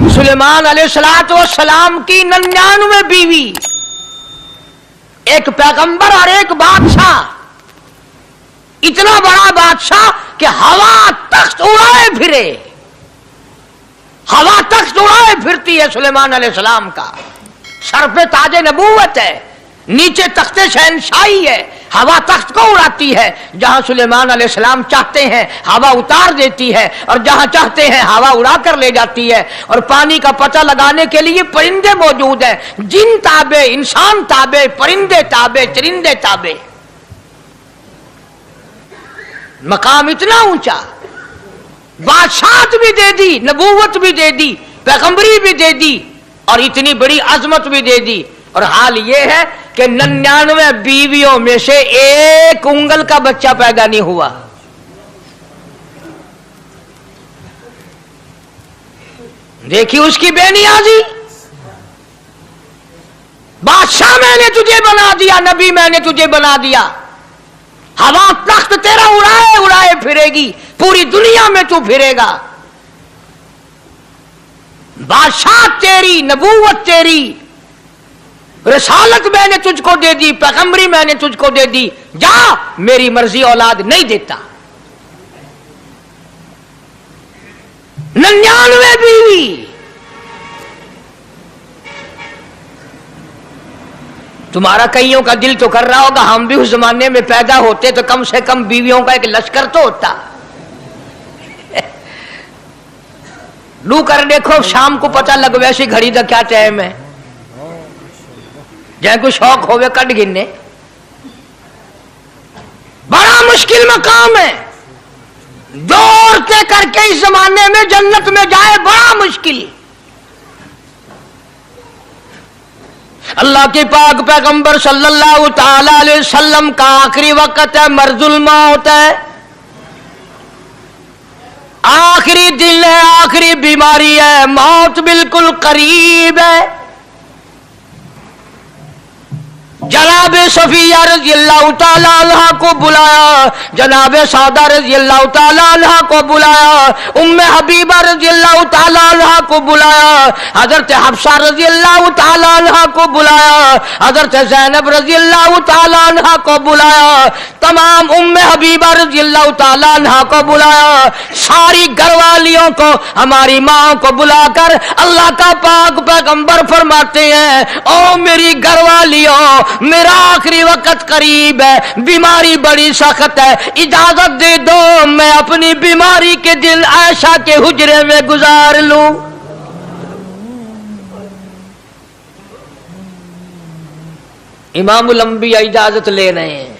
सुलेमान अलैहिस्सलाम की 99 बीवी, एक पैगंबर और एक बादशाह, इतना बड़ा बादशाह कि हवा तख्त उड़ाए फिरे, हवा तख्त उड़ाए फिरती है सुलेमान अलैहिस्सलाम का। सर पे ताजे नबूवत है, नीचे तख्ते शहनशाही है, हवा तख्त को उड़ाती है। जहां सुलेमान अलैहिस्सलाम चाहते हैं हवा उतार देती है, और जहां चाहते हैं हवा उड़ा कर ले जाती है। और पानी का पता लगाने के लिए परिंदे मौजूद हैं, जिन ताबे, इंसान ताबे, परिंदे ताबे, चरिंदे ताबे। मकाम इतना ऊंचा, बादशाहत भी दे दी, नबूवत भी दे दी, पैगंबरी भी दे दी, और इतनी बड़ी अजमत भी दे दी। और हाल यह है कि 99 बीवियों में से एक उंगल का बच्चा पैदा नहीं हुआ। देखिए उसकी बेनियाजी। बादशाह मैंने तुझे बना दिया, नबी मैंने तुझे बना दिया, हवा तख्त तेरा उड़ाए उड़ाए फिरेगी, पूरी दुनिया में तू फिरेगा। बादशाह तेरी, नबूवत तेरी, रिसालत मैंने तुझको दे दी, पैगंबरी मैंने तुझको दे दी, जा मेरी मर्जी औलाद नहीं देता। 99 बीवी। तुम्हारा कईयों का दिल तो कर रहा होगा हम भी उस जमाने में पैदा होते तो कम से कम बीवियों का एक लश्कर तो होता। लू कर देखो, शाम को पता लग वैसी घड़ी का क्या टाइम है, जैसे कोई शौक होवे कट गिनने। बड़ा मुश्किल मकाम है, दौड़ते करके इस जमाने में जन्नत में जाए बड़ा मुश्किल। अल्लाह के पाक पैगंबर सल्लल्लाहु ताला अलैहि वसल्लम का आखिरी वक्त है, मर्जुल मौत है, आखिरी दिन है, आखिरी बीमारी है, मौत बिल्कुल करीब है। जनाब सफिया रज़ियल्लाहु ताला अन्हा को बुलाया, जनाब सौदा रज़ियल्लाहु ताला अन्हा को बुलाया, उम्मे हबीबा रज़ियल्लाहु ताला अन्हा को बुलाया, हजरत हफ्सा रज़ियल्लाहु ताला अन्हा को बुलाया, हजरत ज़ैनब रज़ियल्लाहु ताला अन्हा को बुलाया, तमाम उम्मे हबीबा रज़ियल्लाहु ताला अन्हा को बुलाया, सारी घरवालियों को, हमारी माँ को बुलाकर अल्लाह का पाक पैगंबर फरमाते हैं, ओ मेरी घरवालियों, मेरा आखिरी वक्त करीब है, बीमारी बड़ी सख्त है, इजाजत दे दो मैं अपनी बीमारी के दिन आयशा के हुजरे में गुजार लूं। इमामुल अंबिया इजाजत ले रहे हैं,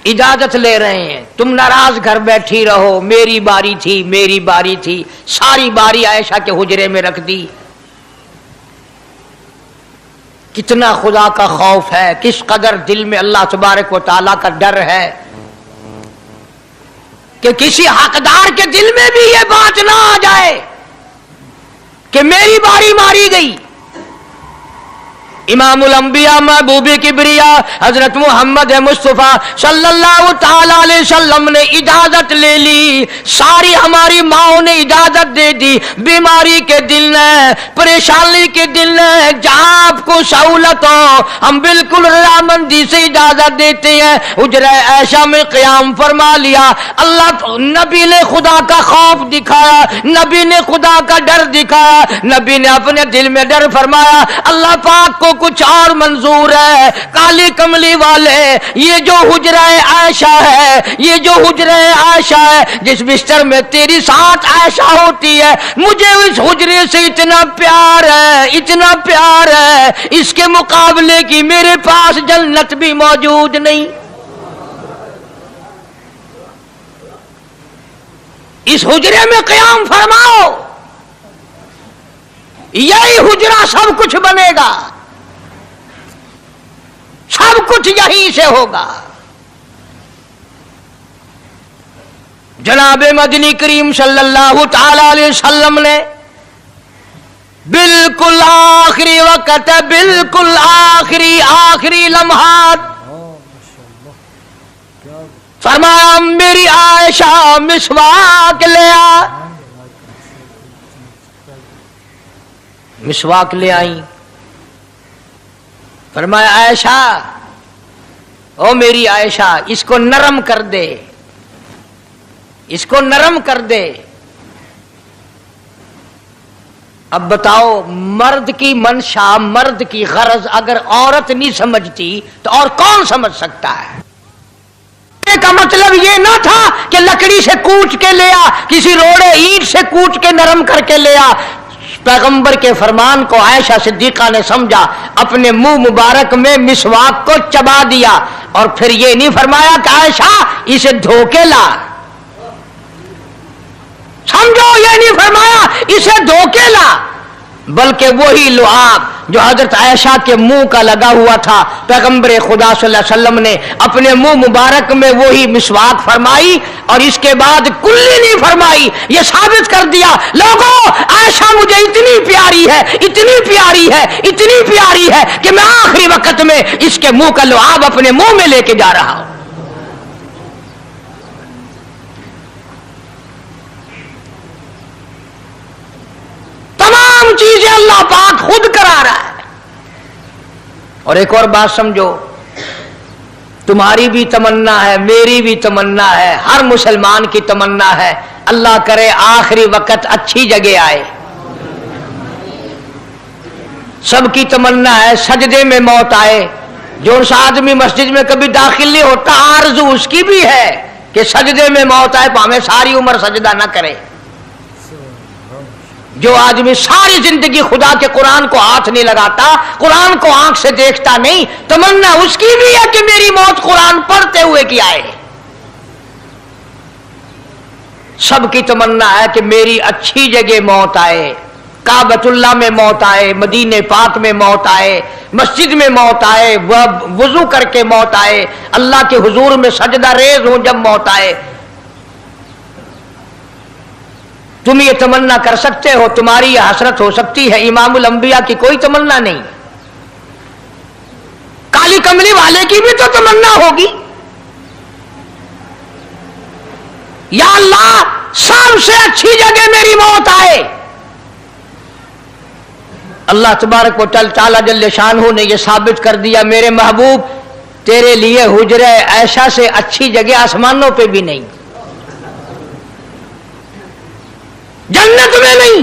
इजाजत ले रहे हैं, तुम नाराज घर बैठी रहो, मेरी बारी थी, मेरी बारी थी, सारी बारी आयशा के हुजरे में रख दी। कितना खुदा का खौफ है, किस कदर दिल में अल्लाह तबारक व तआला का डर है कि किसी हकदार के दिल में भी ये बात ना आ जाए कि मेरी बारी मारी गई। इमामुल अंबिया महबूबे किबरिया हजरत मोहम्मद मुस्तफा सल्लल्लाहु ताला अलैहि वसल्लम ने इजाजत ले ली, सारी हमारी माओ ने इजाजत दे दी। बीमारी के दिल है, परेशानी के दिल है, जहां आपको सहूलत हो हम बिल्कुल रजामंदी से इजाजत देते हैं। हुजरा ऐशा में क़याम फरमा लिया। अल्लाह नबी ने खुदा का खौफ दिखाया, नबी ने खुदा का डर दिखाया, नबी ने अपने दिल में डर फरमाया अल्लाह पाक को कुछ और मंजूर है। काली कमली वाले, ये जो हुजरा आयशा है, ये जो हुजरा आयशा है, जिस बिस्तर में तेरी साथ आयशा होती है, मुझे इस हुजरे से इतना प्यार है, इतना प्यार है, इसके मुकाबले की मेरे पास जन्नत भी मौजूद नहीं। इस हुजरे में क़याम फरमाओ, यही हुजरा सब कुछ बनेगा, सब कुछ यहीं से होगा। जनाबे मदनी करीम सल्लल्लाहु ताला अलैहि वसल्लम ने बिल्कुल आखिरी वक्त, बिल्कुल आखिरी लम्हात फरमाया मेरी आयशा मिसवाक ले आ। मिसवाक ले आई। फरमाया आयशा, ओ मेरी आयशा, इसको नरम कर दे, इसको नरम कर दे। अब बताओ, मर्द की मंशा, मर्द की गरज अगर औरत नहीं समझती तो और कौन समझ सकता है? का मतलब ये ना था कि लकड़ी से कूट के ले आ, किसी रोड़े ईंट से कूट के नरम करके ले आ। पैगंबर के फरमान को आयशा सिद्दीका ने समझा, अपने मुंह मुबारक में मिसवाक को चबा दिया और फिर ये नहीं फरमाया कि आयशा इसे धो के ला। समझो, ये नहीं फरमाया इसे धो के ला, बल्कि वही लुआब जो हजरत आयशा के मुंह का लगा हुआ था, पैगंबर खुदा सल्लल्लाहु अलैहि वसल्लम ने अपने मुंह मुबारक में वही मिसवाक फरमाई और इसके बाद कुल्ली नहीं फरमाई। ये साबित कर दिया, लोगों, आयशा मुझे इतनी प्यारी है, इतनी प्यारी है, इतनी प्यारी है कि मैं आखिरी वक्त में इसके मुंह का लुआब अपने मुंह में लेके जा रहा हूं। तमाम चीजें अल्लाह पाक खुद करा रहा है। और एक और बात समझो, तुम्हारी भी तमन्ना है, मेरी भी तमन्ना है, हर मुसलमान की तमन्ना है, अल्लाह करे आखिरी वक्त अच्छी जगह आए। सबकी तमन्ना है सजदे में मौत आए। जो सा आदमी मस्जिद में कभी दाखिल नहीं होता, आरज़ू उसकी भी है कि सजदे में मौत आए, भावें सारी उम्र सजदा ना करे। जो आदमी सारी जिंदगी खुदा के कुरान को हाथ नहीं लगाता, कुरान को आंख से देखता नहीं, तमन्ना उसकी भी है कि मेरी मौत कुरान पढ़ते हुए की आए। सबकी तमन्ना है कि मेरी अच्छी जगह मौत आए, काबतुल्लाह में मौत आए, मदीने पाक में मौत आए, मस्जिद में मौत आए, वजू करके मौत आए, अल्लाह के हुजूर में सजदा रेज हो जब मौत आए। तुम ये तमन्ना कर सकते हो, तुम्हारी यह हसरत हो सकती है। इमामुल अंबिया की कोई तमन्ना नहीं। काली कमली वाले की भी तो तमन्ना होगी, या अल्लाह सबसे अच्छी जगह मेरी मौत आए। अल्लाह तबारक व तआला जल्ले शानहू ने यह साबित कर दिया, मेरे महबूब तेरे लिए हुजरे ऐशा से अच्छी जगह आसमानों पे भी नहीं, जन्नत में नहीं।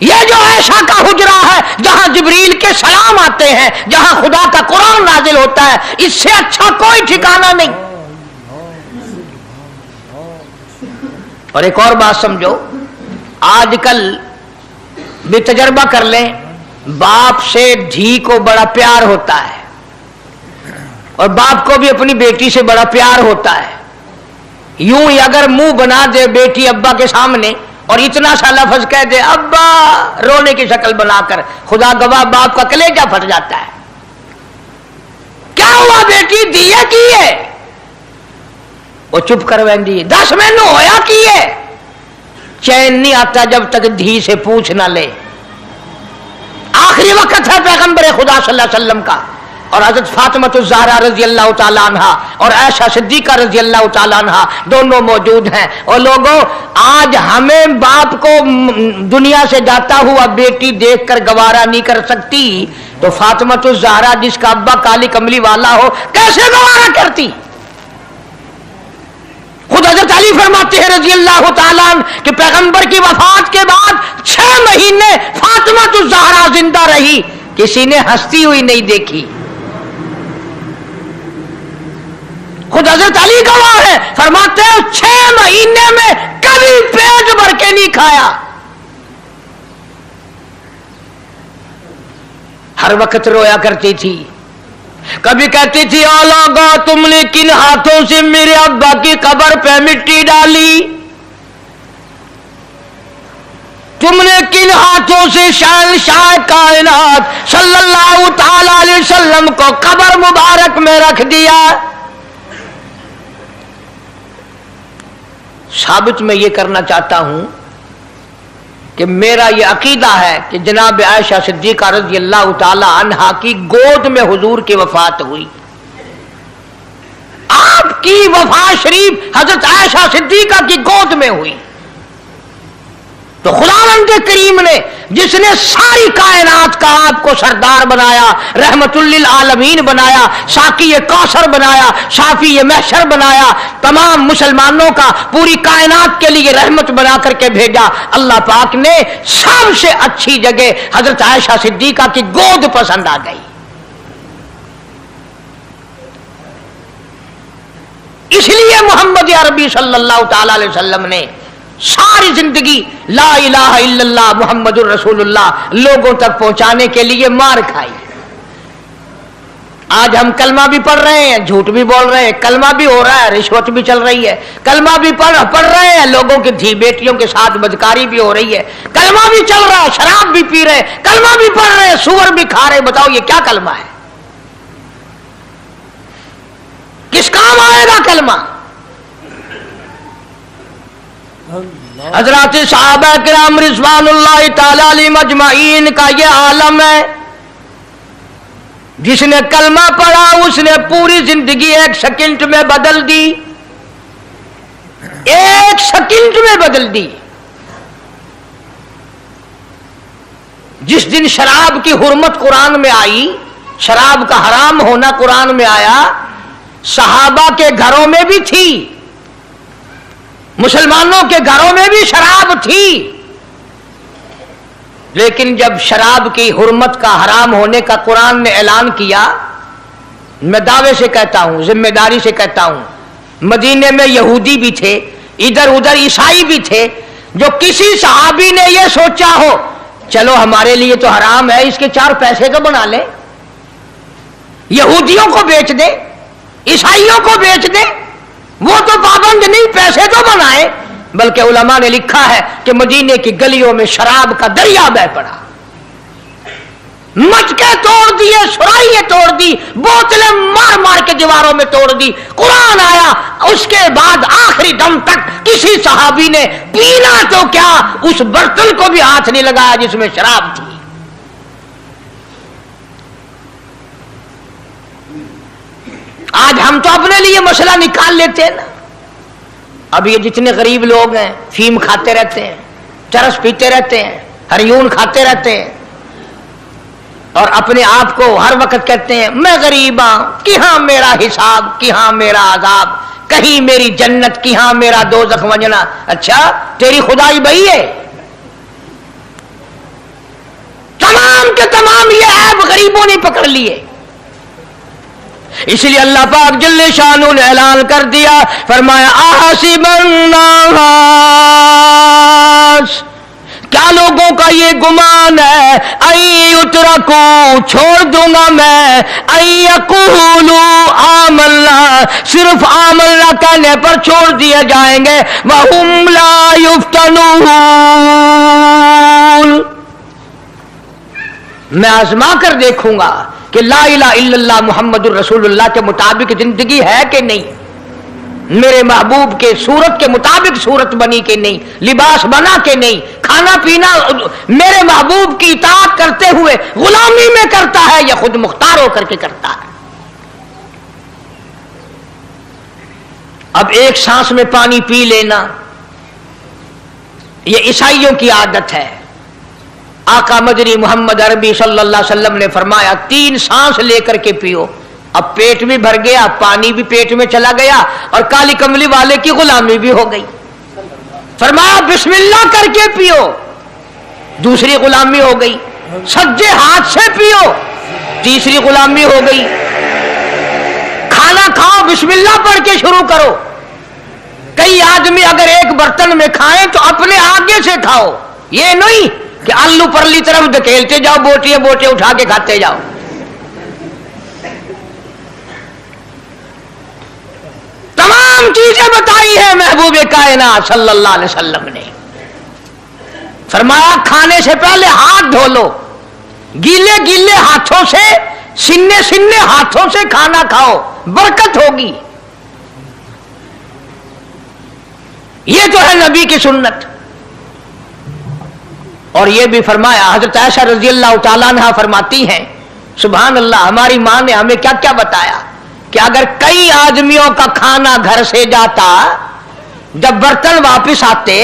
यह जो ऐशा का हुजरा है, जहां जिब्रील के सलाम आते हैं, जहां खुदा का कुरान नाजिल होता है, इससे अच्छा कोई ठिकाना नहीं। और एक और बात समझो, आजकल भी तजर्बा कर लें, बाप से धी को बड़ा प्यार होता है और बाप को भी अपनी बेटी से बड़ा प्यार होता है। यूं ही अगर मुंह बना दे बेटी अब्बा के सामने और इतना सा लफ्ज कह दे अब्बा, रोने की शक्ल बनाकर, खुदा गवाह बाप का कलेजा फट जाता है। क्या हुआ बेटी, दिए की है? वो चुप करवेंदी, 10 महीनों होया की है। चैन नहीं आता जब तक धी से पूछ ना ले। आखिरी वक्त है पैगंबर खुदा सल्लल्लाहु अलैहि वसल्लम का, और हजरत फातिमा ज़हरा रज़ी अल्लाह तआला अन्हा और आयशा सिद्दीका रज़ी अल्लाह तआला अन्हा दोनों मौजूद हैं। और लोगों, आज हमें बाप को दुनिया से जाता हुआ बेटी देखकर गवारा नहीं कर सकती, तो फातिमा ज़हरा जिसका अब्बा काली कमली वाला हो, कैसे गवारा करती? खुद हजरत अली फरमाते हैं रज़ी अल्लाह तआला अन्हु कि पैगंबर की वफात के बाद 6 महीने फातिमा ज़हरा जिंदा रही, किसी ने हंसती हुई नहीं देखी। खुद हजरत अली गवाह है, फरमाते हैं 6 महीने में कभी पेट भर के नहीं खाया। हर वक्त रोया करती थी। कभी कहती थी, ओ लोगों, तुमने किन हाथों से मेरे अब्बा की कब्र पे मिट्टी डाली? तुमने किन हाथों से शहंशाह कायनात सल्लल्लाहु तआला अलैहि वसल्लम को कब्र मुबारक में रख दिया? साबित मैं ये करना चाहता हूं कि मेरा ये अकीदा है कि जनाब आयशा सिद्दीका रज़ी अल्लाह तआला अन्हा की गोद में हुजूर की वफात हुई। आपकी वफात शरीफ हजरत आयशा सिद्दीका की गोद में हुई। تو खुदावंद करीम ने जिसने सारी कायनात का आपको सरदार बनाया, रहमतुल्लिल आलमीन बनाया, साकी कौसर बनाया, शाफी महशर बनाया, तमाम मुसलमानों का पूरी कायनात के लिए रहमत बना करके भेजा, अल्लाह पाक ने सबसे अच्छी जगह हजरत आयशा सिद्दीका की गोद पसंद आ गई। इसलिए मोहम्मद अरबी सल्लल्लाहु ताला अलैहि वसल्लम ने सारी जिंदगी ला इलाहा इल्लल्लाह मुहम्मदुर रसूलुल्लाह लोगों तक पहुंचाने के लिए मार खाई। आज हम कलमा भी पढ़ रहे हैं, झूठ भी बोल रहे हैं, कलमा भी हो रहा है, रिश्वत भी चल रही है, कलमा भी पढ़ रहे हैं, लोगों की धी बेटियों के साथ बदकारी भी हो रही है, कलमा भी चल रहा है, शराब भी पी रहे, कलमा भी पढ़ रहे, सुअर भी खा रहे। बताओ ये क्या कलमा है? किस काम आएगा कलमा? हजरत सहाबा किराम रिज़वानुल्लाह ताला अलैहिम अजमाइन का ये आलम है, जिसने कलमा पढ़ा उसने पूरी जिंदगी एक सेकंड में बदल दी, एक सेकंड में बदल दी। जिस दिन शराब की हुर्मत कुरान में आई, शराब का हराम होना कुरान में आया, सहाबा के घरों में भी थी, मुसलमानों के घरों में भी शराब थी, लेकिन जब शराब की हुर्मत का हराम होने का कुरान ने ऐलान किया, मैं दावे से कहता हूं, जिम्मेदारी से कहता हूं, मदीने में यहूदी भी थे, इधर उधर ईसाई भी थे, जो किसी सहाबी ने यह सोचा हो चलो हमारे लिए तो हराम है, इसके 4 पैसे तो बना ले, यहूदियों को बेच दे, ईसाइयों को बेच दे, वो तो पाबंद नहीं, पैसे तो बनाए। बल्कि उलमा ने लिखा है कि मदीने की गलियों में शराब का दरिया बह पड़ा, मटके तोड़ दिए, सुराइयां तोड़ दी, बोतलें मार मार के दीवारों में तोड़ दी। कुरान आया, उसके बाद आखिरी दम तक किसी सहाबी ने पीना तो क्या उस बर्तन को भी हाथ नहीं लगाया जिसमें शराब थी। आज हम तो अपने लिए मसला निकाल लेते हैं ना। अब ये जितने गरीब लोग हैं फीम खाते रहते हैं, चरस पीते रहते हैं, हरियून खाते रहते हैं और अपने आप को हर वक्त कहते हैं मैं गरीब हूं, कि हाँ मेरा हिसाब, कि हाँ मेरा आजाब, कहीं मेरी जन्नत, कि हाँ मेरा दोज़ख वजना। अच्छा तेरी खुदाई बही है? तमाम के तमाम ये ऐब गरीबों ने पकड़ लिए। इसलिए अल्लाह पाक जल्ले शानु ने ऐलान कर दिया, फरमाया आसिबन्नास, क्या लोगों का ये गुमान है, अय्युतरकू, छोड़ दूंगा मैं, अय्यकूलू आमन्ना, सिर्फ आमन्ना कहने पर छोड़ दिए जाएंगे, वहुम ला युफ्तनून, मैं आजमा कर देखूंगा कि ला इलाहा इल्लल्लाह मुहम्मदुर रसूलुल्लाह के मुताबिक जिंदगी है कि नहीं, मेरे महबूब के सूरत के मुताबिक सूरत बनी कि नहीं, लिबास बना कि नहीं, खाना पीना मेरे महबूब की इताअत करते हुए गुलामी में करता है या खुद मुख्तार होकर के करता है। अब एक सांस में पानी पी लेना ये ईसाइयों की आदत है। आका मदनी मोहम्मद अरबी सल्लल्लाहु अलैहि वसल्लम ने फरमाया 3 सांस लेकर के पियो। अब पेट भी भर गया, पानी भी पेट में चला गया और काली कमली वाले की गुलामी भी हो गई। फरमाया बिस्मिल्लाह करके पियो, दूसरी गुलामी हो गई। सज्जे हाथ से पियो, तीसरी गुलामी हो गई। खाना खाओ बिस्मिल्लाह पढ़ के शुरू करो। कई आदमी अगर एक बर्तन में खाएं तो अपने आगे से खाओ, ये नहीं कि आलू परली तरफ धकेलते जाओ, बोटियां बोटियां उठा के खाते जाओ। तमाम चीजें बताई है महबूब कायनात सल्लल्लाहु अलैहि वसल्लम ने। फरमाया खाने से पहले हाथ धो लो, गीले गीले हाथों से, सिन्ने सिन्ने हाथों से खाना खाओ, बरकत होगी। ये तो है नबी की सुन्नत। और ये भी फरमाया, हजरत आयशा रजी अल्लाह तआला अन्हा फरमाती हैं, सुभान अल्लाह, हमारी मां ने हमें क्या क्या बताया कि अगर कई आदमियों का खाना घर से जाता, जब बर्तन वापस आते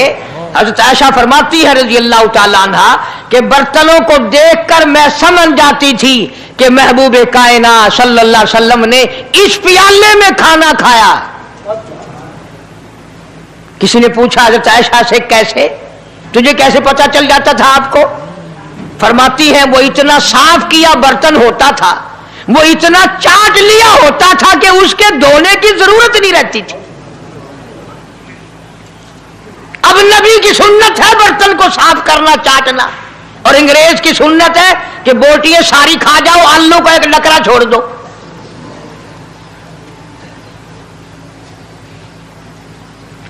हज़रत आयशा फरमाती है रज़ी अल्लाह ताला अन्हा कि बर्तनों को देखकर मैं समझ जाती थी कि महबूब कायनात सल्लल्लाहु अलैहि वसल्लम ने इस प्याले में खाना खाया। किसी ने पूछा हज़रत आयशा से, कैसे, तुझे कैसे पता चल जाता था आपको? फरमाती है वो इतना साफ किया बर्तन होता था, वो इतना चाट लिया होता था कि उसके धोने की जरूरत नहीं रहती थी। अब नबी की सुन्नत है बर्तन को साफ करना, चाटना, और अंग्रेज की सुन्नत है कि बोटियां सारी खा जाओ, आलू का एक नकरा छोड़ दो।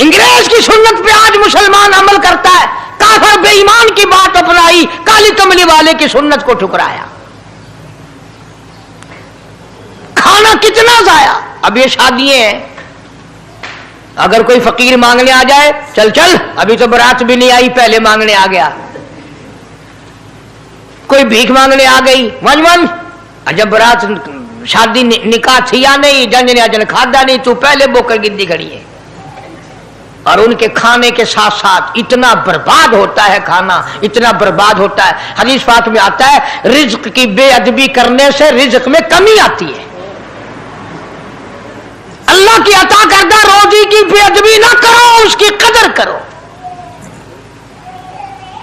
अंग्रेज की सुन्नत पे आज मुसलमान अमल करता है, काफिर बेईमान की बात अपनाई, काली कमली वाले की सुन्नत को ठुकराया। खाना कितना जाया। अब ये शादियां हैं, अगर कोई फकीर मांगने आ जाए, चल चल अभी तो बारात भी नहीं आई, पहले मांगने आ गया। कोई भीख मांगने आ गई, मन जब बारात शादी निकाह थी या नहीं, जंज ने अजन खादा नहीं, तू पहले बोकर गिद्दी खड़ी है। और उनके खाने के साथ साथ इतना बर्बाद होता है खाना, इतना बर्बाद होता है। हदीस पाक में आता है रिज्क की बेअदबी करने से रिज्क में कमी आती है। अल्लाह की अता करदा रोजी की बेअदबी ना करो, उसकी कदर करो।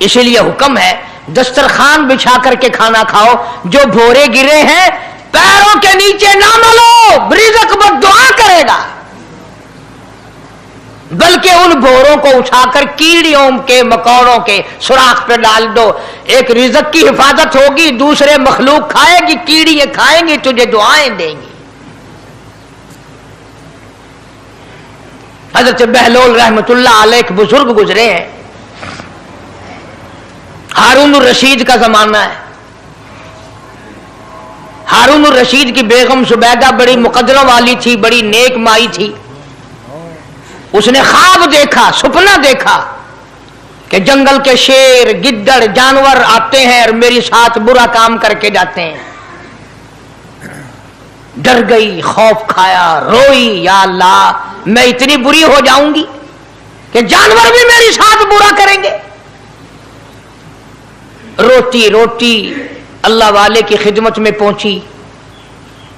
इसीलिए हुक्म है दस्तरखान बिछा करके खाना खाओ, जो भोरे गिरे हैं पैरों के नीचे ना मलो, रिज़्क बद्दुआ करेगा, बल्कि उन भोरों को उठाकर कीड़ियों के मकोड़ों के सुराख पे डाल दो। एक रिज़्क की हिफाजत होगी, दूसरे मखलूक खाएगी, कीड़ियां खाएंगी, तुझे दुआएं देंगी। हज़रत बहलोल रहमतुल्लाह अलैह एक बुजुर्ग गुजरे हैं, हारून रशीद का जमाना है। हारून रशीद की बेगम सुबैदा बड़ी मुकद्दरों वाली थी, बड़ी नेक माई थी। उसने ख्वाब देखा, सपना देखा कि जंगल के शेर, गिद्दड़, जानवर आते हैं और मेरे साथ बुरा काम करके जाते हैं। डर गई, खौफ खाया, रोई, या अल्लाह मैं इतनी बुरी हो जाऊंगी कि जानवर भी मेरे साथ बुरा करेंगे। रोती रोती अल्लाह वाले की खिदमत में पहुंची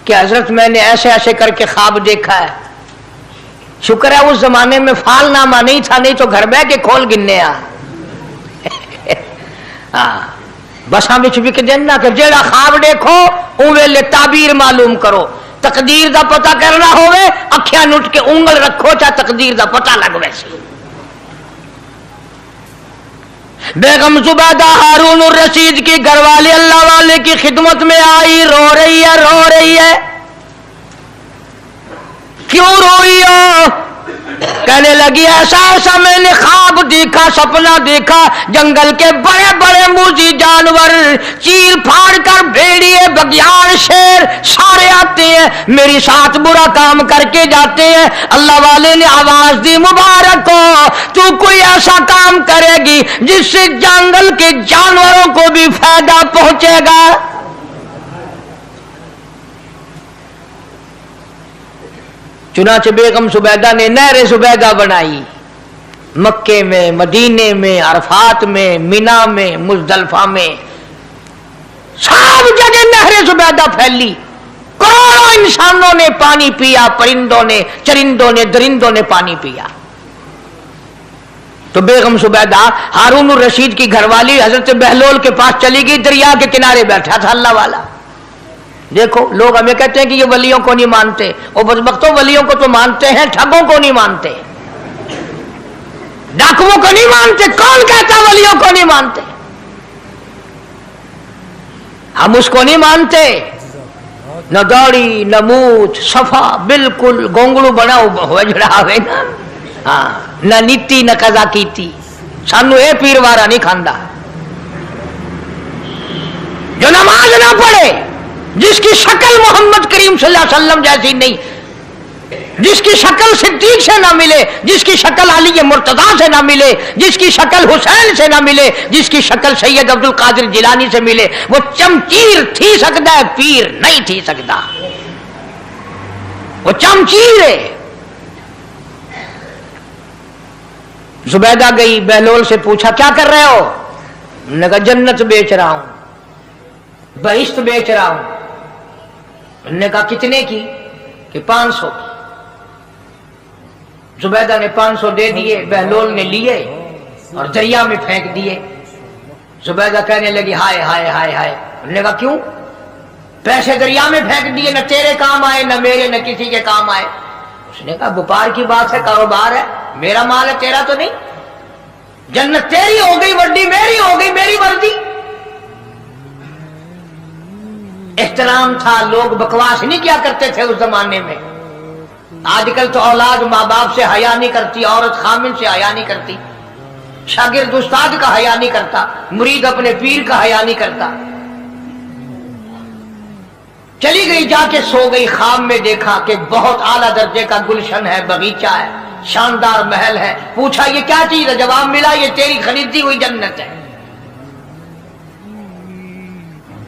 कि हजरत मैंने ऐसे ऐसे करके ख्वाब देखा है। शुक्र है उस जमाने में फालनामा नहीं था, नहीं तो घर बह के खोल गिनने आ बसा बिच बिक देना कि जेड़ा ख्वाब देखो उवेले ताबीर मालूम करो। तकदीर दा पता करना होवे, अखियां नुट के उंगल रखो, चाहे तकदीर दा पता लग वैसे। बेगम जुबैदा हारून रशीद की घरवाली अल्लाह वाले की खिदमत में आई, रो रही है, रो रही है। क्यों रोई हो? कहने लगी ऐसा ऐसा मैंने ख्वाब देखा, सपना देखा, जंगल के बड़े बड़े मूजी जानवर, चीर फाड़ कर भेड़िए, बगियाड़, शेर सारे आते हैं, मेरे साथ बुरा काम करके जाते हैं। अल्लाह वाले ने आवाज दी, मुबारक हो, तू कोई ऐसा काम करेगी जिससे जंगल के जानवरों को भी फायदा पहुंचेगा। चुनाचे बेगम सुबैदा ने नहर सुबैदा बनाई, मक्के में, मदीने में, अरफात में, मिना में, मुजदलफा में, सब जगह नहर सुबैदा फैली। करोड़ों इंसानों ने पानी पिया, परिंदों ने, चरिंदों ने, दरिंदों ने पानी पिया। तो बेगम सुबैदा हारून रशीद की घरवाली हजरत बहलोल के पास चली गई, दरिया के किनारे बैठा था अल्लाह वाला। देखो लोग हमें कहते हैं कि ये वलियों को नहीं मानते, और बदबख्तों वलियों को तो मानते हैं, ठगों को नहीं मानते, डाकुओं को नहीं मानते। कौन कहता वलियों को नहीं मानते? हम उसको नहीं मानते, न दौड़ी न मूछ, सफा बिल्कुल गोंगलू बना हुआ जड़ा हुए ना, हाँ, न नीति न कजा कीती, सानू ये पीरवारा नहीं खांदा। जो नमाज ना पढ़े, जिसकी शक्ल मोहम्मद करीम सल्लल्लाहु अलैहि वसल्लम जैसी नहीं, जिसकी शक्ल सिद्दीक से ना मिले, जिसकी शक्ल अली मुर्तजा से ना मिले, जिसकी शक्ल हुसैन से ना मिले, जिसकी शक्ल सैयद अब्दुल कादिर जिलानी से मिले, वो चमचीर थी सकता है, पीर नहीं थी सकता। वो चमचीर है। जुबैदा गई, बहलोल से पूछा क्या कर रहे हो? उन्होंने कहा जन्नत बेच रहा हूं, बहिश्त बेच रहा हूं। उन्होंने कहा कितने की? कि 500 की। जुबैदा ने 500 दे दिए, बहलोल ने लिए और दरिया में फेंक दिए। जुबैदा कहने लगी हाय हाय हाय हाय। उन्होंने कहा क्यों? पैसे दरिया में फेंक दिए, न तेरे काम आए न मेरे, न किसी के काम आए। उसने कहा व्यापार की बात है, कारोबार है, मेरा माल है, तेरा तो नहीं। जन्नत तेरी हो गई, वड्डी मेरी हो गई, मेरी वर्दी। एहतराम था, लोग बकवास नहीं किया करते थे उस जमाने में। आजकल तो औलाद माँ बाप से हया नहीं करती, औरत खामिन से हया नहीं करती, शागिर्द उस्ताद का हया नहीं करता, मुरीद अपने पीर का हया नहीं करता। चली गई, जाके सो गई, ख्वाब में देखा कि बहुत आला दर्जे का गुलशन है, बगीचा है, शानदार महल है। पूछा ये क्या चीज है? जवाब मिला ये तेरी खरीदी हुई जन्नत है।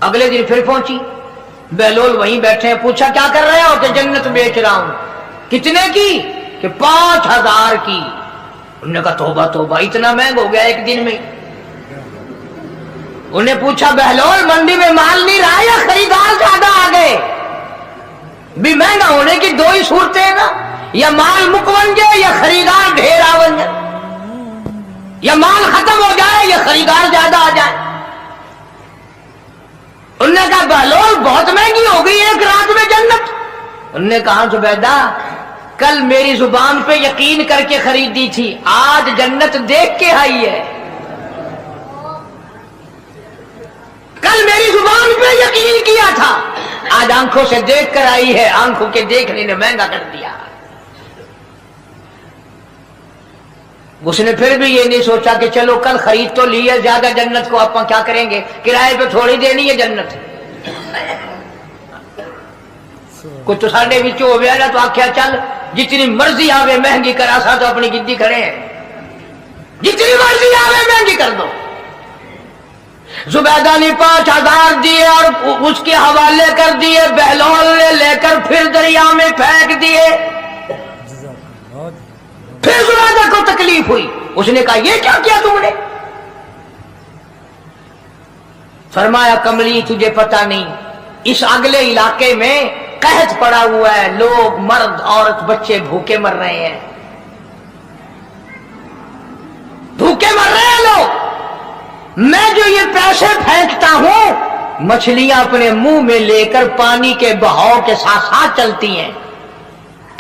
अगले दिन फिर पहुंची, बहलोल वहीं बैठे हैं। पूछा क्या कर रहे हो? कि जन्नत बेच रहा हूं। कितने की? कि 5000 की। उन्होंने कहा तौबा तौबा, इतना महंगा हो गया एक दिन में। उन्हें पूछा बहलोल मंडी में माल नहीं रहा या खरीदार ज्यादा आ गए? भी महंगा होने की दो ही सूरतें हैं ना, या माल मुकवन जाए या खरीदार ढेर आवन जाए, या माल खत्म हो जाए या खरीदार ज्यादा आ जाए। उन्होंने कहा बहलोल बहुत महंगी हो गई एक रात में जन्नत। उन्होंने कहा जुबैदा कल मेरी जुबान पे यकीन करके खरीदी थी, आज जन्नत देख के आई है। कल मेरी जुबान पे यकीन किया था, आज आंखों से देख कर आई है। आंखों के देखने ने महंगा कर दिया। उसने फिर भी ये नहीं सोचा कि चलो कल खरीद तो ली है ज्यादा जन्नत को, आप क्या करेंगे, किराए पे थोड़ी देनी है जन्नत। कुछ तो साढ़े बिच हो गया ना, तो आख्या चल जितनी मर्जी आवे महंगी करा सा, तो अपनी गिद्दी खड़े हैं, जितनी मर्जी आवे महंगी कर दो। जुबैदा ने 5000 दिए और उसके हवाले कर दिए। बहलोल ने लेकर फिर दरिया में फेंक दिए। फिर जुबैदा को तकलीफ हुई। उसने कहा ये क्या किया तुमने? फरमाया कमली तुझे पता नहीं, इस अगले इलाके में कहत पड़ा हुआ है, लोग मर्द औरत बच्चे भूखे मर रहे हैं, भूखे मर रहे हैं लोग। मैं जो ये पैसे फेंकता हूं, मछलियां अपने मुंह में लेकर पानी के बहाव के साथ साथ चलती हैं।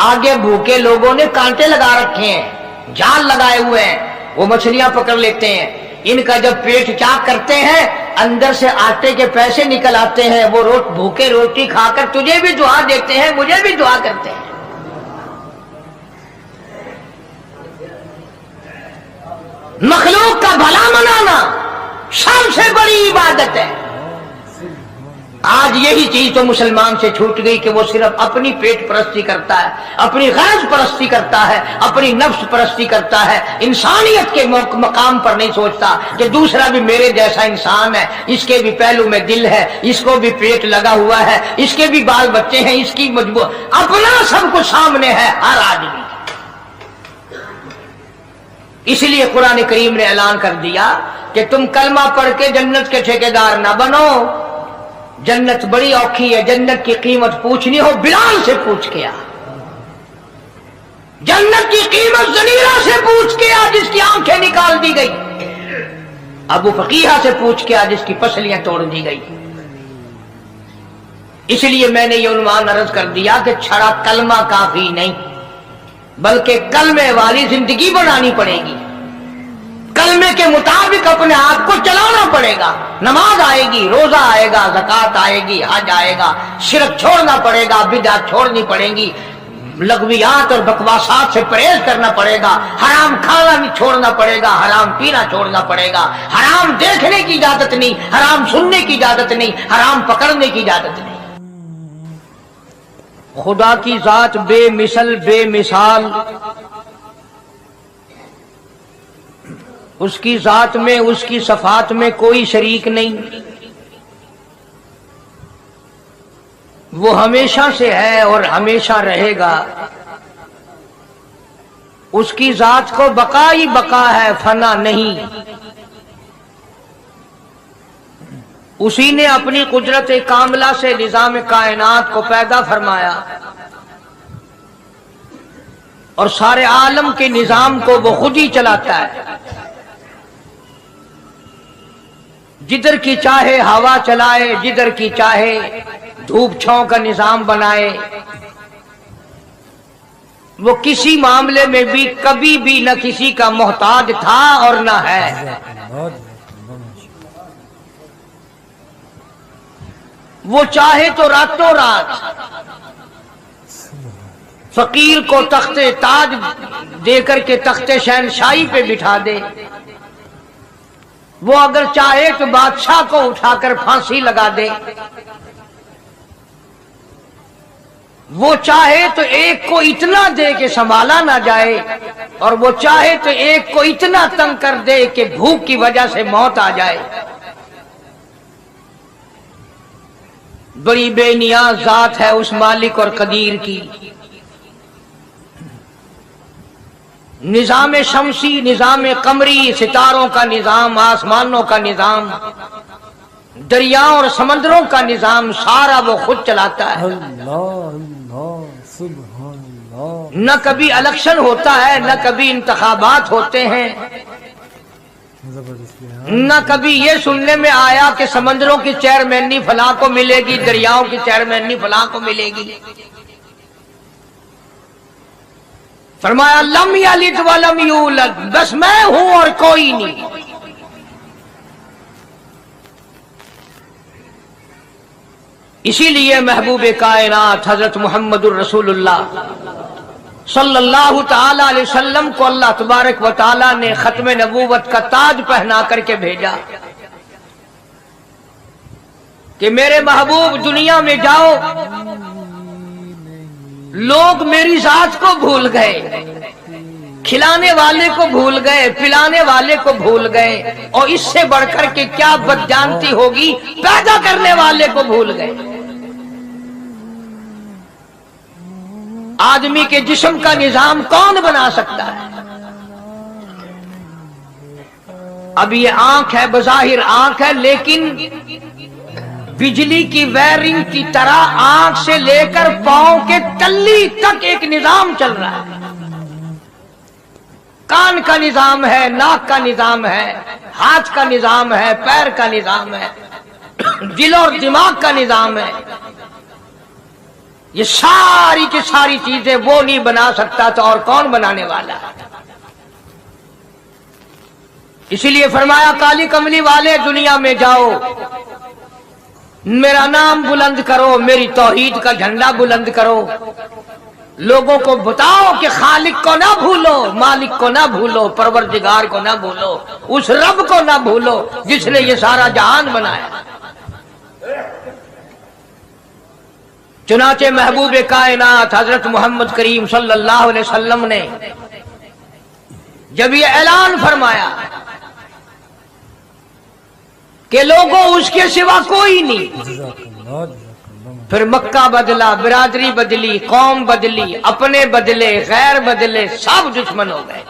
आगे भूखे लोगों ने कांटे लगा रखे हैं, जाल लगाए हुए हैं, वो मछलियां पकड़ लेते हैं। इनका जब पेट चाक करते हैं, अंदर से आटे के पैसे निकल आते हैं। वो भूखे रोटी खाकर तुझे भी दुआ देते हैं, मुझे भी दुआ करते हैं। मखलूक का भला मनाना सबसे बड़ी इबादत है। आज यही चीज तो मुसलमान से छूट गई कि वो सिर्फ अपनी पेट परस्ती करता है, अपनी गरज परस्ती करता है, अपनी नफ्स परस्ती करता है। इंसानियत के मकाम पर नहीं सोचता कि दूसरा भी मेरे जैसा इंसान है, इसके भी पहलू में दिल है, इसको भी पेट लगा हुआ है, इसके भी बाल बच्चे हैं, इसकी मजबूत, अपना सब कुछ सामने है हर आदमी। इसलिए कुरान करीम ने ऐलान कर दिया कि तुम कलमा पढ़ के जन्नत के ठेकेदार ना बनो। जन्नत बड़ी औखी है, जन्नत की कीमत पूछनी हो बिलाल से पूछ के आ, जन्नत की कीमत जनीरा से पूछ के आ जिसकी आंखें निकाल दी गई, अबू फकीहा से पूछ के आ जिसकी पसलियां तोड़ दी गई। इसलिए मैंने ये उन्वान अर्ज कर दिया कि छड़ा कलमा काफी नहीं, बल्कि कलमे वाली जिंदगी बनानी पड़ेगी। कलमे के मुताबिक अपने आप को चलाना पड़ेगा। नमाज आएगी, रोजा आएगा, ज़कात आएगी, हज आएगा, शिरक छोड़ना पड़ेगा, बिदअत छोड़नी पड़ेगी, लगवियात और बकवासात से परहेज करना पड़ेगा, हराम खाना नहीं छोड़ना पड़ेगा, हराम पीना छोड़ना पड़ेगा, हराम देखने की इजाजत नहीं, हराम सुनने की इजाजत नहीं, हराम पकड़ने की इजाजत नहीं। खुदा की जात बेमिसल बेमिसाल, उसकी जात में उसकी सफात में कोई शरीक नहीं। वो हमेशा से है और हमेशा रहेगा। اس کی ذات کو بقا ہی بقا ہے، فنا نہیں۔ اسی نے اپنی قدرت کاملہ سے نظام کائنات کو پیدا فرمایا اور سارے عالم کے نظام کو وہ خود ہی چلاتا ہے۔ جدھر کی چاہے ہوا چلائے، جدھر کی چاہے دھوپ چھاؤں کا نظام بنائے۔ وہ کسی معاملے میں بھی کبھی بھی نہ کسی کا محتاج تھا اور نہ ہے۔ وہ چاہے تو راتوں رات فقیر کو تخت تاج دے کر کے تخت شہنشاہی پہ بٹھا دے، وہ اگر چاہے تو بادشاہ کو اٹھا کر پھانسی لگا دے، وہ چاہے تو ایک کو اتنا دے کہ سنبھالا نہ جائے، اور وہ چاہے تو ایک کو اتنا تنگ کر دے کہ بھوک کی وجہ سے موت آ جائے۔ بڑی بے نیاز ذات ہے اس مالک اور قدیر کی۔ نظام شمسی، نظام قمری، ستاروں کا نظام، آسمانوں کا نظام، دریاؤں اور سمندروں کا نظام، سارا وہ خود چلاتا ہے۔ نہ کبھی الیکشن ہوتا ہے، نہ کبھی انتخابات ہوتے ہیں، نہ کبھی یہ سننے میں آیا کہ سمندروں کی چیئرمینی فلاں کو ملے گی، دریاؤں کی چیئرمینی فلاں کو ملے گی۔ فرمایا لم یلد ولم یولد، بس میں ہوں اور کوئی نہیں۔ اسی لیے محبوب کائنات حضرت محمد الرسول اللہ صلی اللہ تعالی علیہ وسلم کو اللہ تبارک و تعالی نے ختم نبوت کا تاج پہنا کر کے بھیجا کہ میرے محبوب دنیا میں جاؤ، لوگ میری ذات کو بھول گئے، کھلانے والے کو بھول گئے، پلانے والے کو بھول گئے، اور اس سے بڑھ کر کے کیا بدجانتی ہوگی، پیدا کرنے والے کو بھول گئے۔ آدمی کے جسم کا نظام کون بنا سکتا ہے؟ اب یہ آنکھ ہے، بظاہر آنکھ ہے، لیکن بجلی کی وائرنگ کی طرح آنکھ سے لے کر پاؤں کے تلی تک ایک نظام چل رہا ہے۔ کان کا نظام ہے، ناک کا نظام ہے، ہاتھ کا نظام ہے، پیر کا نظام ہے، دل اور دماغ کا نظام ہے۔ یہ ساری کی ساری چیزیں وہ نہیں بنا سکتا تو اور کون بنانے والا ہے؟ اسی لیے فرمایا کالی کملی والے دنیا میں جاؤ، میرا نام بلند کرو، میری توحید کا جھنڈا بلند کرو، لوگوں کو بتاؤ کہ خالق کو نہ بھولو، مالک کو نہ بھولو، پروردگار کو نہ بھولو، اس رب کو نہ بھولو جس نے یہ سارا جہان بنایا۔ چنانچہ محبوب کائنات حضرت محمد کریم صلی اللہ علیہ وسلم نے جب یہ اعلان فرمایا کہ لوگوں اس کے سوا کوئی نہیں، پھر مکہ بدلا، برادری بدلی، قوم بدلی، اپنے بدلے، غیر بدلے، سب دشمن ہو گئے۔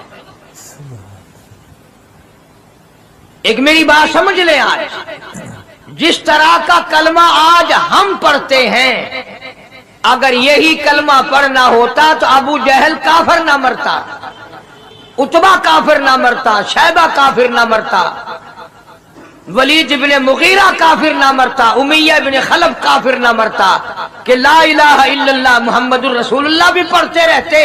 ایک میری بات سمجھ لیں، آج جس طرح کا کلمہ آج ہم پڑھتے ہیں، اگر یہی کلمہ پڑھنا ہوتا تو ابو جہل کافر نہ مرتا، عتبہ کافر نہ مرتا، شیبہ کافر نہ مرتا، ولید بن مغیرہ کافر نہ مرتا، امیہ بن خلف کافر نہ مرتا، کہ لا الہ الا اللہ محمد الرسول اللہ بھی پڑھتے رہتے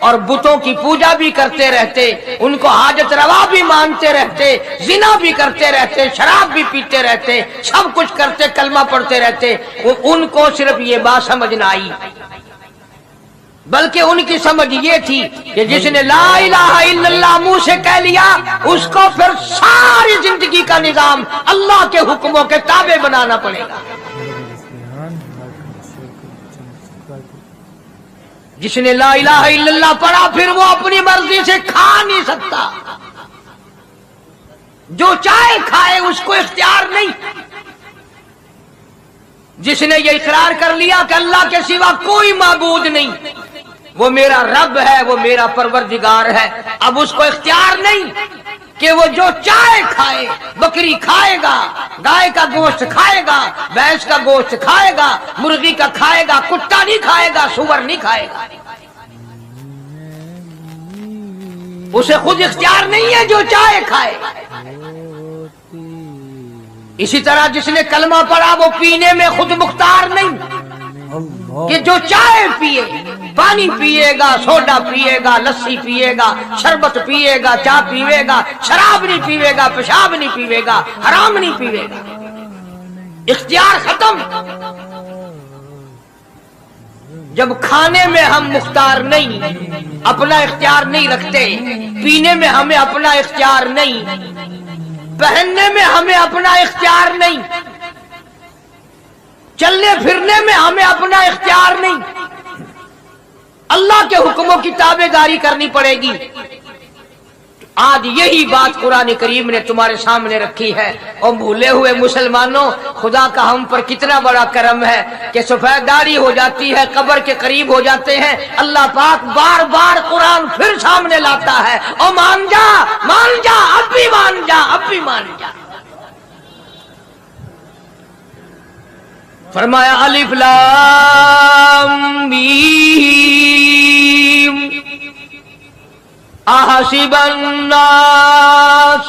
اور بتوں کی پوجا بھی کرتے رہتے، ان کو حاجت روا بھی مانتے رہتے، زنا بھی کرتے رہتے، شراب بھی پیتے رہتے، سب کچھ کرتے، کلمہ پڑھتے رہتے، ان کو صرف یہ بات سمجھ نہ آئی، بلکہ ان کی سمجھ یہ تھی کہ جس نے لا الہ الا اللہ منہ سے کہہ لیا، اس کو پھر ساری زندگی کا نظام اللہ کے حکموں کے تابع بنانا پڑے گا۔ جس نے لا الہ الا اللہ پڑھا، پھر وہ اپنی مرضی سے کھا نہیں سکتا، جو چاہے کھائے، اس کو اختیار نہیں۔ جس نے یہ اقرار کر لیا کہ اللہ کے سوا کوئی معبود نہیں، وہ میرا رب ہے، وہ میرا پروردگار ہے۔ اب اس کو اختیار نہیں کہ وہ جو چاہے کھائے، بکری کھائے گا، گائے کا گوشت کھائے گا، بھینس کا گوشت کھائے گا، مرغی کا کھائے گا، کتا نہیں کھائے گا، سور نہیں کھائے گا۔ اسے خود اختیار نہیں ہے، جو چاہے کھائے۔ اسی طرح جس نے کلمہ پڑھا وہ پینے میں خود مختار نہیں کہ جو چاہے پیے، پانی پیے گا، سوڈا پیے گا، لسی پیے گا، شربت پیے گا، چائے پیے گا، شراب نہیں پیے گا، پیشاب نہیں پیے گا، حرام نہیں پیے گا۔ اختیار ختم۔ جب کھانے میں ہم مختار نہیں، اپنا اختیار نہیں رکھتے، پینے میں ہمیں اپنا اختیار نہیں، پہننے میں ہمیں اپنا اختیار نہیں، چلنے پھرنے میں ہمیں اپنا اختیار نہیں، اللہ کے حکموں کی تابع داری کرنی پڑے گی۔ آج یہی بات قرآن کریم نے تمہارے سامنے رکھی ہے۔ اور بھولے ہوئے مسلمانوں، خدا کا ہم پر کتنا بڑا کرم ہے کہ سفید داڑھی ہو جاتی ہے، قبر کے قریب ہو جاتے ہیں، اللہ پاک بار بار قرآن پھر سامنے لاتا ہے، اور مان جا، مان جا، اب بھی مان جا، اب بھی مان جا۔ فرمایا الف لام میم احسب الناس،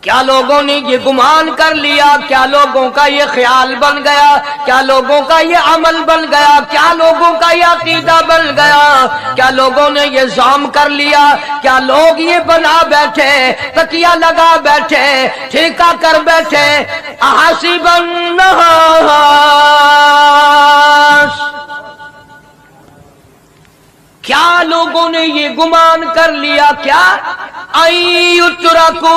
کیا لوگوں نے یہ گمان کر لیا، کیا لوگوں کا یہ خیال بن گیا، کیا لوگوں کا یہ عمل بن گیا، کیا لوگوں کا یہ عقیدہ بن گیا، کیا لوگوں نے یہ زعم کر لیا، کیا لوگ یہ بنا بیٹھے، تکیہ لگا بیٹھے، ٹھیکہ کر بیٹھے، احسب الناس، کیا لوگوں نے یہ گمان کر لیا، کیا ان یترکوا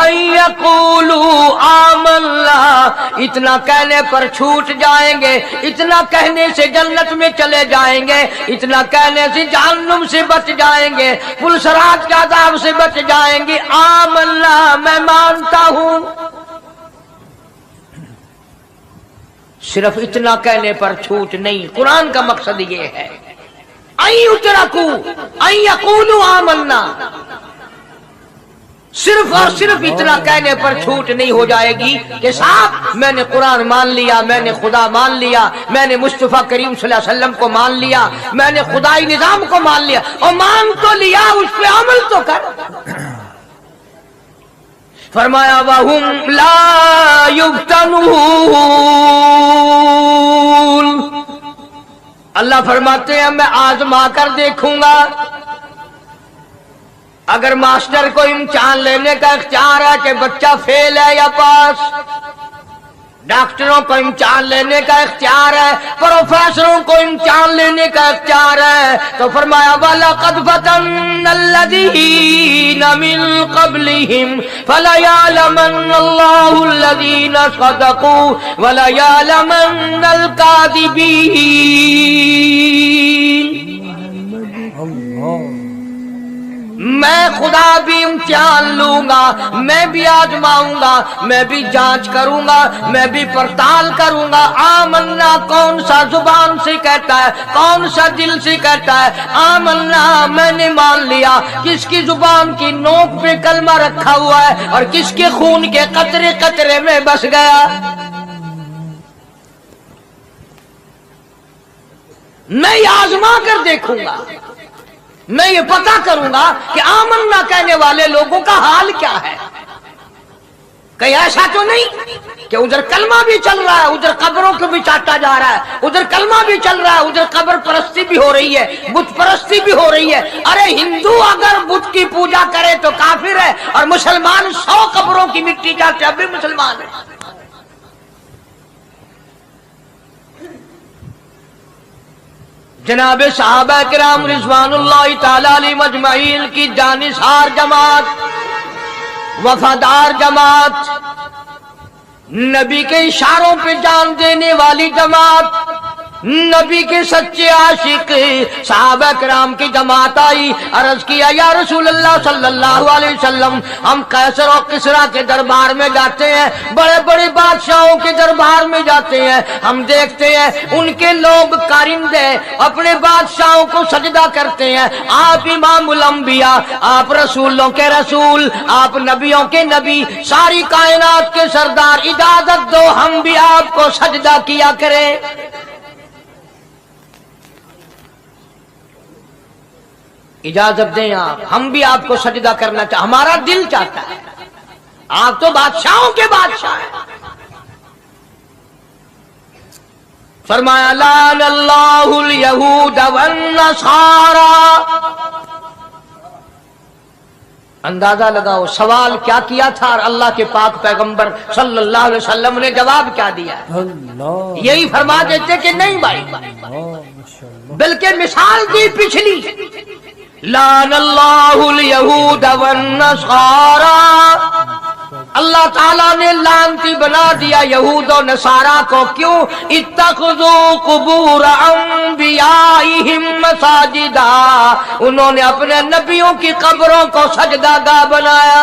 ان یقولوا آمنا، اتنا کہنے پر چھوٹ جائیں گے، اتنا کہنے سے جنت میں چلے جائیں گے، اتنا کہنے سے جہنم سے بچ جائیں گے، پلسرات کے عذاب سے بچ جائیں گے، آمنا میں مانتا ہوں۔ صرف اتنا کہنے پر چھوٹ نہیں، قرآن کا مقصد یہ ہے ان یترکوا ان یقولوا آمنا، صرف اور صرف اتنا کہنے پر چھوٹ نہیں ہو جائے گی کہ صاحب میں نے قرآن مان لیا، میں نے خدا مان لیا، میں نے مصطفیٰ کریم صلی اللہ علیہ وسلم کو مان لیا، میں نے خدائی نظام کو مان لیا، اور مان تو لیا، اس پہ عمل تو کر۔ فرمایا وَهُمْ لَا يُفْتَنُونَ، اللہ فرماتے ہیں میں آزما کر دیکھوں گا۔ اگر ماسٹر کو امتحان لینے کا اختیار ہے کہ بچہ فیل ہے یا پاس، ڈاکٹروں کو امتحان لینے کا اختیار ہے، پروفیسروں کو امتحان لینے کا اختیار ہے، تو فرمایا وَلَقَدْ فَتَنَّا الَّذِينَ مِن قَبْلِهِمْ فَلَيَعْلَمَنَّ اللَّهُ الَّذِينَ صَدَقُوا وَلَيَعْلَمَنَّ الْكَاذِبِينَ۔ میں خدا بھی امتحان لوں گا، میں بھی آزماؤں گا، میں بھی جانچ کروں گا، میں بھی پڑتال کروں گا۔ آمنا کون سا زبان سے کہتا ہے، کون سا دل سے کہتا ہے آمنا میں نے مان لیا، کس کی زبان کی نوک پہ کلمہ رکھا ہوا ہے اور کس کے خون کے قطرے قطرے میں بس گیا۔ میں آزما کر دیکھوں گا، میں یہ پتہ کروں گا کہ آمنا کہنے والے لوگوں کا حال کیا ہے۔ کہیں ایسا تو نہیں کہ ادھر کلمہ بھی چل رہا ہے، ادھر قبروں کو بھی چاٹا جا رہا ہے، ادھر کلمہ بھی چل رہا ہے، ادھر قبر پرستی بھی ہو رہی ہے، بت پرستی بھی ہو رہی ہے۔ ارے ہندو اگر بت کی پوجا کرے تو کافر ہے، اور مسلمان 100 قبروں کی مٹی چاٹے اب بھی مسلمان ہے۔ جناب صحابہ کرام رضوان اللہ تعالی علیہم اجمعین کی جانثار جماعت، وفادار جماعت، نبی کے اشاروں پہ جان دینے والی جماعت، نبی کے سچے عاشق صحابہ کرام کی جماعت آئی، عرض کیا یا رسول اللہ صلی اللہ علیہ وسلم، ہم قیصر اور کسریٰ کے دربار میں جاتے ہیں، بڑے بڑے بادشاہوں کے دربار میں جاتے ہیں، ہم دیکھتے ہیں ان کے لوگ کارندے اپنے بادشاہوں کو سجدہ کرتے ہیں، آپ امام الانبیاء، آپ رسولوں کے رسول، آپ نبیوں کے نبی، ساری کائنات کے سردار، اجازت دو ہم بھی آپ کو سجدہ کیا کریں۔ اجازت دیں آپ، ہم بھی آپ کو سجدہ کرنا چاہتے، ہمارا دل چاہتا ہے، آپ تو بادشاہوں کے بادشاہ ہیں۔ فرمایا لعن اللہ الیہود والنصارى۔ اندازہ لگاؤ سوال کیا کیا تھا اور اللہ کے پاک پیغمبر صلی اللہ علیہ وسلم نے جواب کیا دیا؟ یہی فرما دیتے کہ نہیں بھائی، بلکہ مثال دی پچھلی، لعن اللہ الیہود والنصارى، اللہ تعالیٰ نے لعنتی بنا دیا یہود و نصارہ کو، کیوں؟ اتخذوا قبور انبیائہم مساجدا، انہوں نے اپنے نبیوں کی قبروں کو سجدہ گاہ بنایا،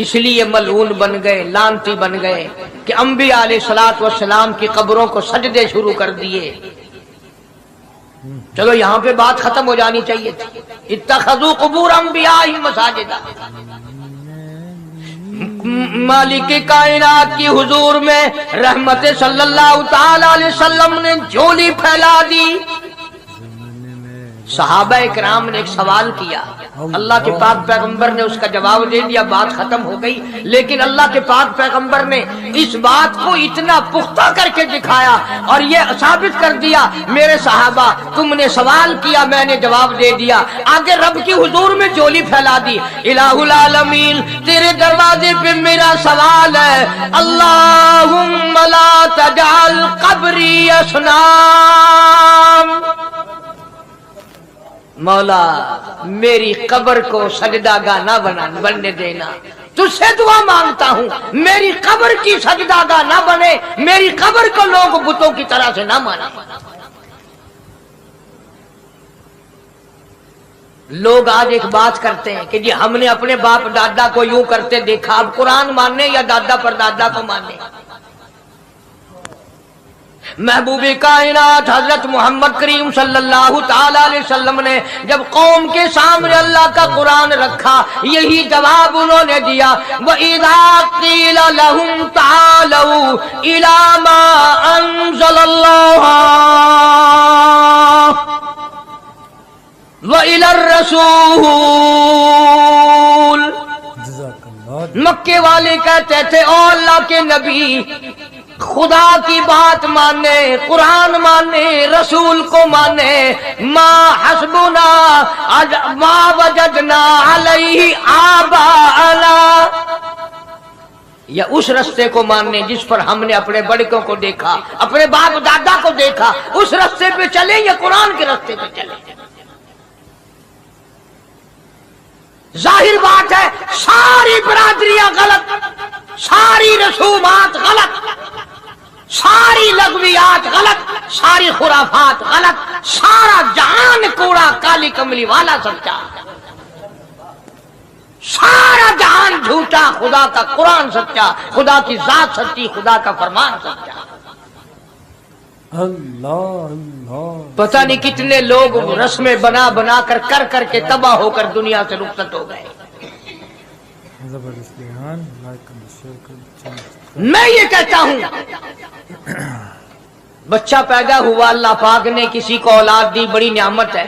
اس لیے ملعون بن گئے، لعنتی بن گئے کہ انبیاء علیہ الصلوۃ والسلام کی قبروں کو سجدے شروع کر دیے۔ چلو یہاں پہ بات ختم ہو جانی چاہیے تھی، اتخذوا قبور انبیائہم مساجدا۔ مالک کائنات کی حضور میں رحمت صلی اللہ تعالی علیہ وسلم نے جھولی پھیلا دی۔ صحابہ کرام نے ایک سوال کیا، اللہ کے پاک پیغمبر نے اس کا جواب دے دیا، بات ختم ہو گئی، لیکن اللہ کے پاک پیغمبر نے اس بات کو اتنا پختہ کر کے دکھایا اور یہ ثابت کر دیا، میرے صحابہ تم نے سوال کیا، میں نے جواب دے دیا، آگے رب کی حضور میں جھولی پھیلا دی۔ الہ العالمین تیرے دروازے پہ میرا سوال ہے، اللہم لا تجعل قبری اصنام، مولا میری قبر کو سجدہ گاہ نہ بننے دینا، تجھ سے دعا مانگتا ہوں میری قبر کی سجدہ گاہ نہ بنے، میری قبر کو لوگ بتوں کی طرح سے نہ مانے۔ لوگ آج ایک بات کرتے ہیں کہ جی ہم نے اپنے باپ دادا کو یوں کرتے دیکھا، اب قرآن ماننے یا دادا پر دادا کو ماننے؟ محبوب کائنات حضرت محمد کریم صلی اللہ تعالی علیہ وسلم نے جب قوم کے سامنے اللہ کا قرآن رکھا، یہی جواب انہوں نے دیا، وَإِذَا قِيلَ لَهُمْ تَعَالَوْا إِلَى مَا أَنزَلَ اللَّهُ وَإِلَى الرَّسُولِ، مکے والے کہتے تھے او اللہ کے نبی، خدا کی بات مانے، قرآن مانے، رسول کو مانے، ما حسبنا ما وجدنا علیہ آباءنا، یا اس رستے کو ماننے جس پر ہم نے اپنے بڑکوں کو دیکھا، اپنے باپ دادا کو دیکھا، اس رستے پہ چلیں یا قرآن کے رستے پہ چلیں؟ ظاہر بات ہے ساری برادریاں غلط، ساری رسومات غلط، ساری لغویات غلط، ساری خرافات غلط، سارا جہان کوڑا کالی کملی والا سچا، سارا جہان جھوٹا، خدا کا قرآن سچا، خدا کی ذات سچی، خدا کا فرمان سچا۔ پتہ نہیں کتنے لوگ رسمیں بنا بنا کر کے تباہ ہو کر دنیا سے رخصت ہو گئے۔ میں یہ کہتا ہوں بچہ پیدا ہوا، اللہ پاک نے کسی کو اولاد دی، بڑی نعمت ہے۔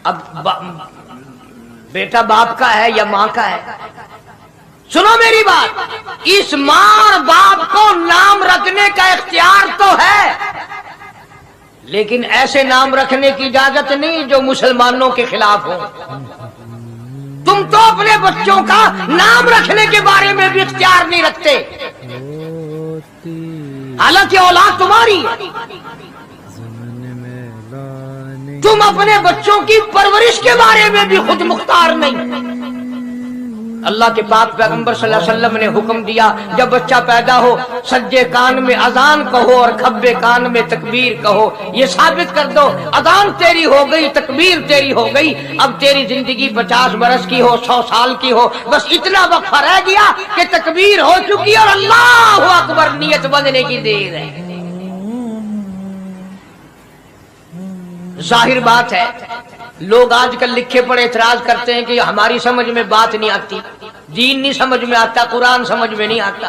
اب بیٹا باپ کا ہے یا ماں کا ہے؟ سنو میری بات، اس ماں اور باپ کو نام رکھنے کا اختیار تو ہے، لیکن ایسے نام رکھنے کی اجازت نہیں جو مسلمانوں کے خلاف ہو۔ تم تو اپنے بچوں کا نام رکھنے کے بارے میں بھی اختیار نہیں رکھتے، حالانکہ اولاد تمہاری ہے۔ تم اپنے بچوں کی پرورش کے بارے میں بھی خود مختار نہیں۔ اللہ کے پاک پیغمبر صلی اللہ علیہ وسلم نے حکم دیا جب بچہ پیدا ہو سجے کان میں اذان کہو اور کھبے کان میں تکبیر کہو، یہ ثابت کر دو اذان تیری ہو گئی، تکبیر تیری ہو گئی، اب تیری زندگی 50 برس کی ہو 100 سال کی ہو، بس اتنا وقفہ رہ گیا کہ تکبیر ہو چکی اور اللہ اکبر نیت بندنے کی دیر ہے۔ ظاہر بات ہے لوگ آج کل لکھے پڑے اعتراض کرتے ہیں کہ ہماری سمجھ میں بات نہیں آتی، دین نہیں سمجھ میں آتا، قرآن سمجھ میں نہیں آتا۔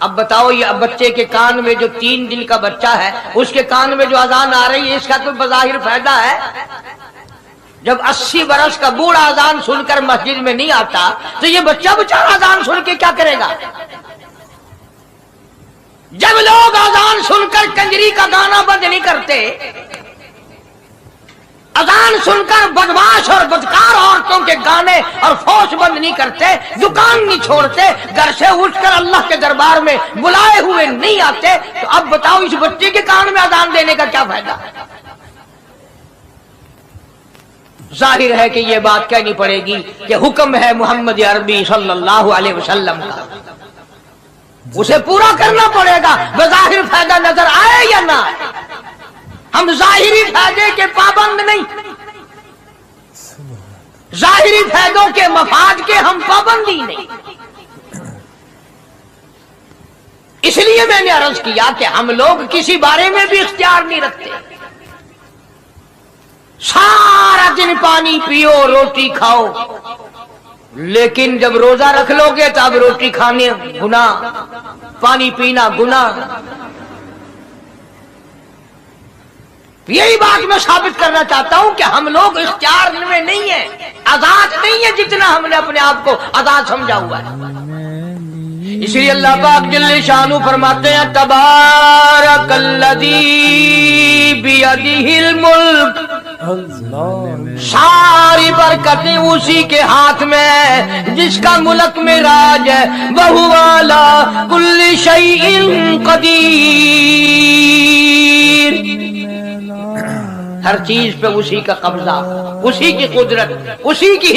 اب بتاؤ یہ بچے کے کان میں جو 3 دن کا بچہ ہے اس کے کان میں جو اذان آ رہی ہے اس کا کوئی بظاہر فائدہ ہے؟ جب 80 برس کا بوڑھا اذان سن کر مسجد میں نہیں آتا تو یہ بچہ بیچارہ اذان سن کے کیا کرے گا؟ جب لوگ اذان سن کر کنجری کا گانا بند نہیں کرتے، اذان سن کر بدماش اور بدکار عورتوں کے گانے اور فوش بند نہیں کرتے، دکان نہیں چھوڑتے، گھر سے اٹھ کر اللہ کے دربار میں بلائے ہوئے نہیں آتے، تو اب بتاؤ اس بچے کے کان میں اذان دینے کا کیا فائدہ؟ ظاہر ہے کہ یہ بات کہنی پڑے گی کہ حکم ہے محمد عربی صلی اللہ علیہ وسلم کا، اسے پورا کرنا پڑے گا، بظاہر فائدہ نظر آئے یا نہ آئے۔ ہم ظاہری فائدے کے پابند نہیں، ظاہری فائدوں کے مفاد کے ہم پابندی نہیں۔ اس لیے میں نے عرض کیا کہ ہم لوگ کسی بارے میں بھی اختیار نہیں رکھتے، سارا دن پانی پیو روٹی کھاؤ، لیکن جب روزہ رکھ لو گے تو اب روٹی کھانے گناہ، پانی پینا گناہ۔ یہی بات میں ثابت کرنا چاہتا ہوں کہ ہم لوگ اختیار میں نہیں ہیں، آزاد نہیں ہے جتنا ہم نے اپنے آپ کو آزاد سمجھا ہوا ہے۔ اس لیے اللہ پاک جل شانہ فرماتے ہیں تبارک الذی بیدہ الملک، ساری برکتیں اسی کے ہاتھ میں ہے جس کا ملک میں راج ہے، وہو علی کل شیء قدیر، ہر چیز پہ اسی کا قبضہ، اسی کی قدرت، اسی کی